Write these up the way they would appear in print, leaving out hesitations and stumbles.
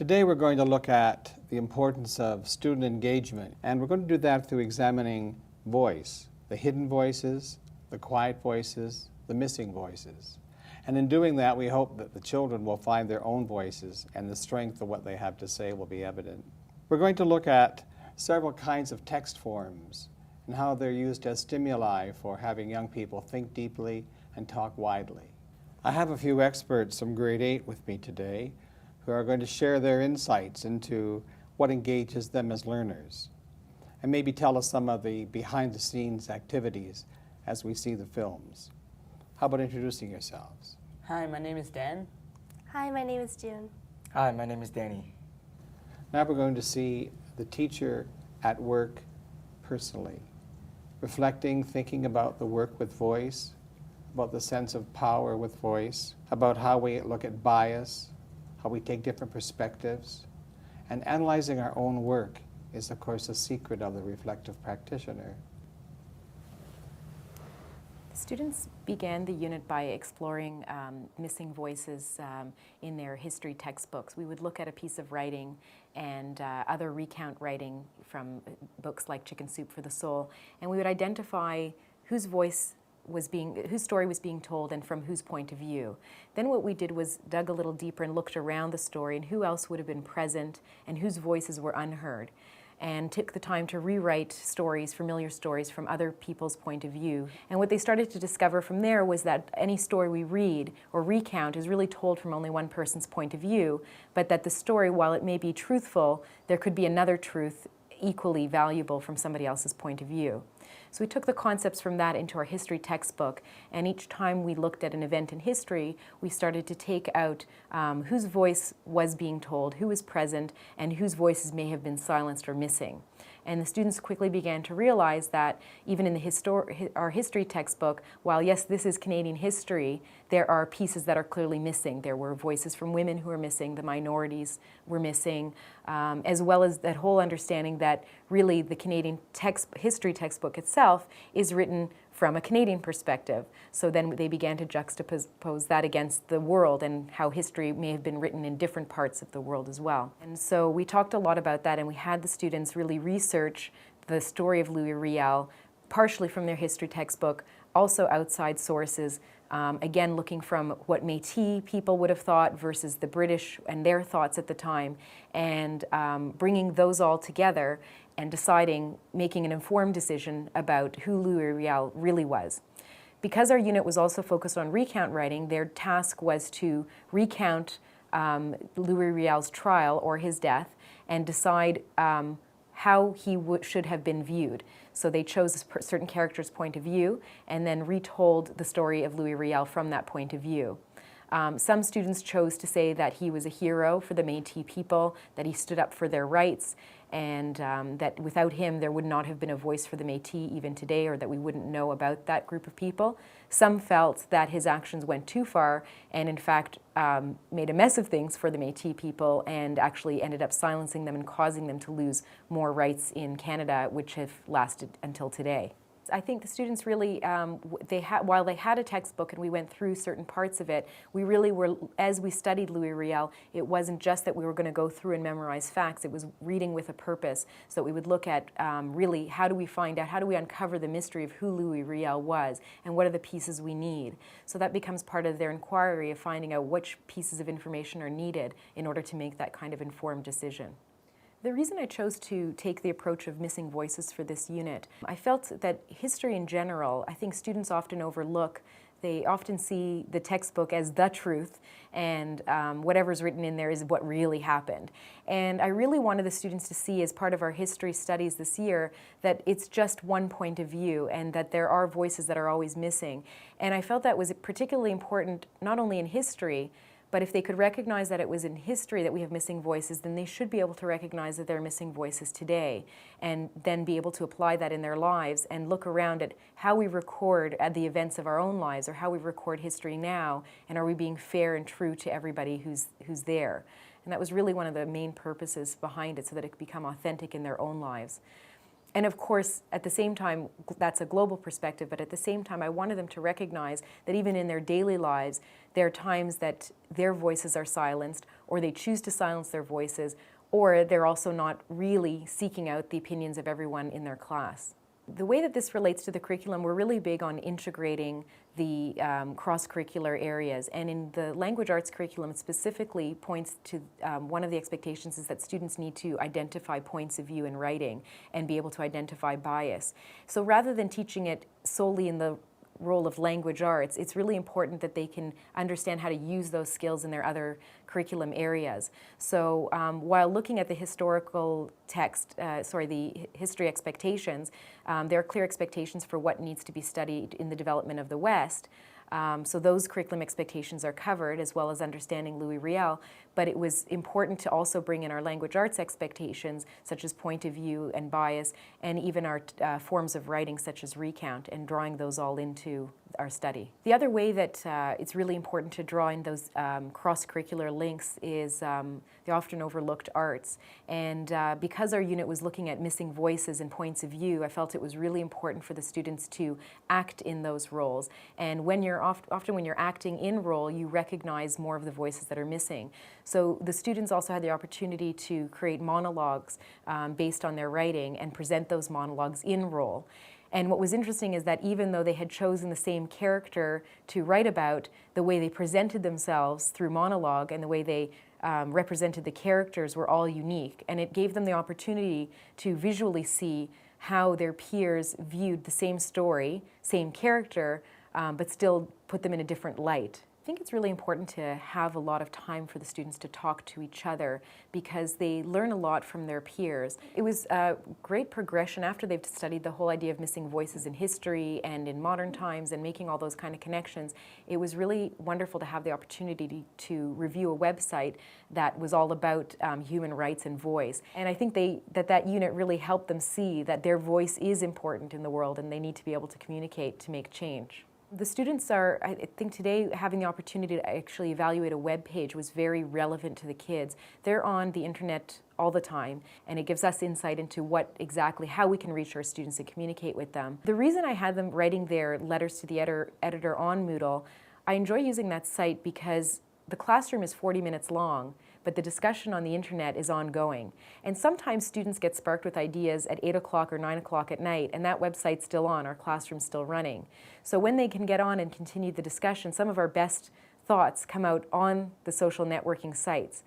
Today we're going to look at the importance of student engagement, and we're going to do that through examining voice, the hidden voices, the quiet voices, the missing voices. And in doing that, we hope that the children will find their own voices and the strength of what they have to say will be evident. We're going to look at several kinds of text forms and how they're used as stimuli for having young people think deeply and talk widely. I have a few experts from grade 8 with me today who are going to share their insights into what engages them as learners and maybe tell us some of the behind-the-scenes activities as we see the films. How about introducing yourselves? Hi, my name is Dan. Hi, my name is June. Hi, my name is Danny. Now we're going to see the teacher at work personally, reflecting, thinking about the work with voice, about the sense of power with voice, about how we look at bias, how we take different perspectives, and analyzing our own work is, of course, a secret of the reflective practitioner. The students began the unit by exploring missing voices in their history textbooks. We would look at a piece of writing and other recount writing from books like Chicken Soup for the Soul, and we would identify whose story was being told and from whose point of view. Then what we did was dug a little deeper and looked around the story and who else would have been present and whose voices were unheard, and took the time to rewrite stories, familiar stories, from other people's point of view. And what they started to discover from there was that any story we read or recount is really told from only one person's point of view, but that the story, while it may be truthful, there could be another truth equally valuable from somebody else's point of view. So we took the concepts from that into our history textbook, and each time we looked at an event in history, we started to take out whose voice was being told, who was present, and whose voices may have been silenced or missing. And the students quickly began to realize that even in our history textbook, while yes, this is Canadian history, there are pieces that are clearly missing. There were voices from women who were missing, the minorities were missing, as well as that whole understanding that really the Canadian history textbook itself is written from a Canadian perspective. So then they began to juxtapose that against the world and how history may have been written in different parts of the world as well. And so we talked a lot about that, and we had the students really research the story of Louis Riel, partially from their history textbook, also outside sources, again looking from what Métis people would have thought versus the British and their thoughts at the time, and bringing those all together and making an informed decision about who Louis Riel really was. Because our unit was also focused on recount writing, their task was to recount Louis Riel's trial or his death and decide how he should have been viewed. So they chose a certain character's point of view and then retold the story of Louis Riel from that point of view. Some students chose to say that he was a hero for the Métis people, that he stood up for their rights, and that without him there would not have been a voice for the Métis even today, or that we wouldn't know about that group of people. Some felt that his actions went too far and in fact made a mess of things for the Métis people and actually ended up silencing them and causing them to lose more rights in Canada, which have lasted until today. I think the students really, while they had a textbook and we went through certain parts of it, we really were, as we studied Louis Riel, it wasn't just that we were going to go through and memorize facts, it was reading with a purpose, so that we would look at really how do we find out, how do we uncover the mystery of who Louis Riel was and what are the pieces we need. So that becomes part of their inquiry of finding out which pieces of information are needed in order to make that kind of informed decision. The reason I chose to take the approach of missing voices for this unit, I felt that history in general, I think students often overlook. They often see the textbook as the truth, and whatever's written in there is what really happened. And I really wanted the students to see, as part of our history studies this year, that it's just one point of view and that there are voices that are always missing. And I felt that was particularly important not only in history, but if they could recognize that it was in history that we have missing voices, then they should be able to recognize that there are missing voices today, and then be able to apply that in their lives and look around at how we record at the events of our own lives, or how we record history now, and are we being fair and true to everybody who's there. And that was really one of the main purposes behind it, so that it could become authentic in their own lives. And of course, at the same time, that's a global perspective, but at the same time, I wanted them to recognize that even in their daily lives, there are times that their voices are silenced, or they choose to silence their voices, or they're also not really seeking out the opinions of everyone in their class. The way that this relates to the curriculum, we're really big on integrating the cross-curricular areas. And in the language arts curriculum, it specifically points to one of the expectations is that students need to identify points of view in writing and be able to identify bias. So rather than teaching it solely in the role of language arts, it's really important that they can understand how to use those skills in their other curriculum areas. So while looking at the historical text, the history expectations, there are clear expectations for what needs to be studied in the development of the West. So those curriculum expectations are covered, as well as understanding Louis Riel, but it was important to also bring in our language arts expectations, such as point of view and bias, and even our forms of writing, such as recount, and drawing those all into our study. The other way that it's really important to draw in those cross-curricular links is the often overlooked arts. And because our unit was looking at missing voices and points of view, I felt it was really important for the students to act in those roles. And when you're often when you're acting in role, you recognize more of the voices that are missing. So the students also had the opportunity to create monologues based on their writing and present those monologues in role. And what was interesting is that even though they had chosen the same character to write about, the way they presented themselves through monologue and the way they represented the characters were all unique. And it gave them the opportunity to visually see how their peers viewed the same story, same character, but still put them in a different light. I think it's really important to have a lot of time for the students to talk to each other because they learn a lot from their peers. It was a great progression after they've studied the whole idea of missing voices in history and in modern times and making all those kind of connections. It was really wonderful to have the opportunity to review a website that was all about human rights and voice. And I think that unit really helped them see that their voice is important in the world and they need to be able to communicate to make change. The students are, I think today, having the opportunity to actually evaluate a web page was very relevant to the kids. They're on the internet all the time, and it gives us insight into how we can reach our students and communicate with them. The reason I had them writing their letters to the editor on Moodle, I enjoy using that site because the classroom is 40 minutes long, but the discussion on the internet is ongoing. And sometimes students get sparked with ideas at 8 o'clock or 9 o'clock at night, and that website's still on, our classroom's still running. So when they can get on and continue the discussion, some of our best thoughts come out on the social networking sites.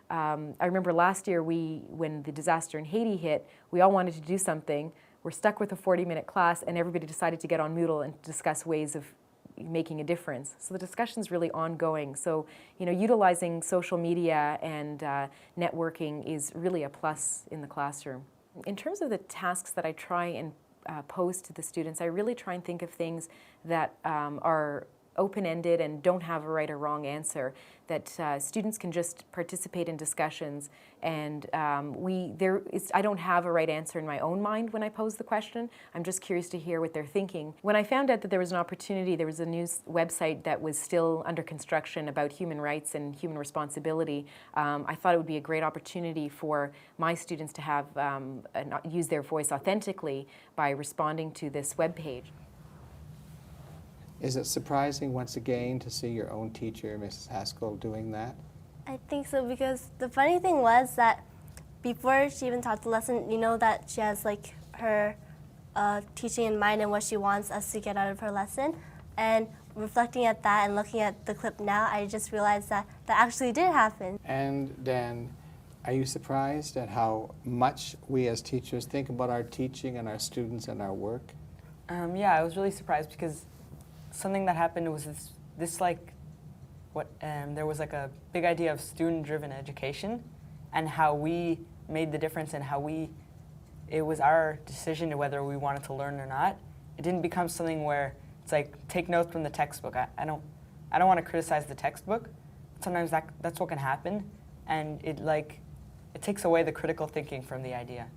I remember last year when the disaster in Haiti hit, we all wanted to do something. We're stuck with a 40-minute class, and everybody decided to get on Moodle and discuss ways of making a difference. So the discussion's really ongoing. So, utilizing social media and networking is really a plus in the classroom. In terms of the tasks that I try and pose to the students, I really try and think of things that are open-ended and don't have a right or wrong answer, that students can just participate in discussions, and I don't have a right answer in my own mind when I pose the question. I'm just curious to hear what they're thinking. When I found out that there was an opportunity, there was a news website that was still under construction about human rights and human responsibility, I thought it would be a great opportunity for my students to have use their voice authentically by responding to this webpage. Is it surprising once again to see your own teacher, Mrs. Hascal, doing that? I think so because the funny thing was that before she even taught the lesson, that she has her teaching in mind and what she wants us to get out of her lesson. And reflecting at that and looking at the clip now, I just realized that actually did happen. And Dan, are you surprised at how much we as teachers think about our teaching and our students and our work? Yeah, I was really surprised because something that happened was there was a big idea of student-driven education and how we made the difference and it was our decision to whether we wanted to learn or not. It didn't become something where it's take notes from the textbook. I don't want to criticize the textbook. Sometimes that's what can happen, and it takes away the critical thinking from the idea.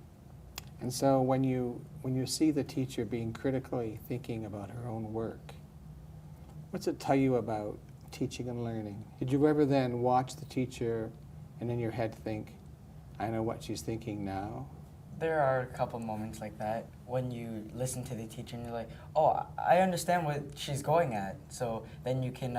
And so when you see the teacher being critically thinking about her own work, what's it tell you about teaching and learning? Did you ever then watch the teacher and in your head think, I know what she's thinking now? There are a couple moments like that when you listen to the teacher and you're like, oh, I understand what she's going at. So then you can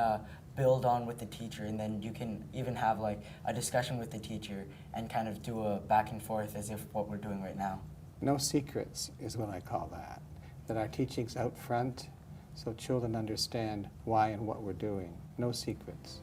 build on with the teacher, and then you can even have like a discussion with the teacher and kind of do a back and forth as if what we're doing right now. No secrets is what I call that. That our teaching's out front so children understand why and what we're doing. No secrets.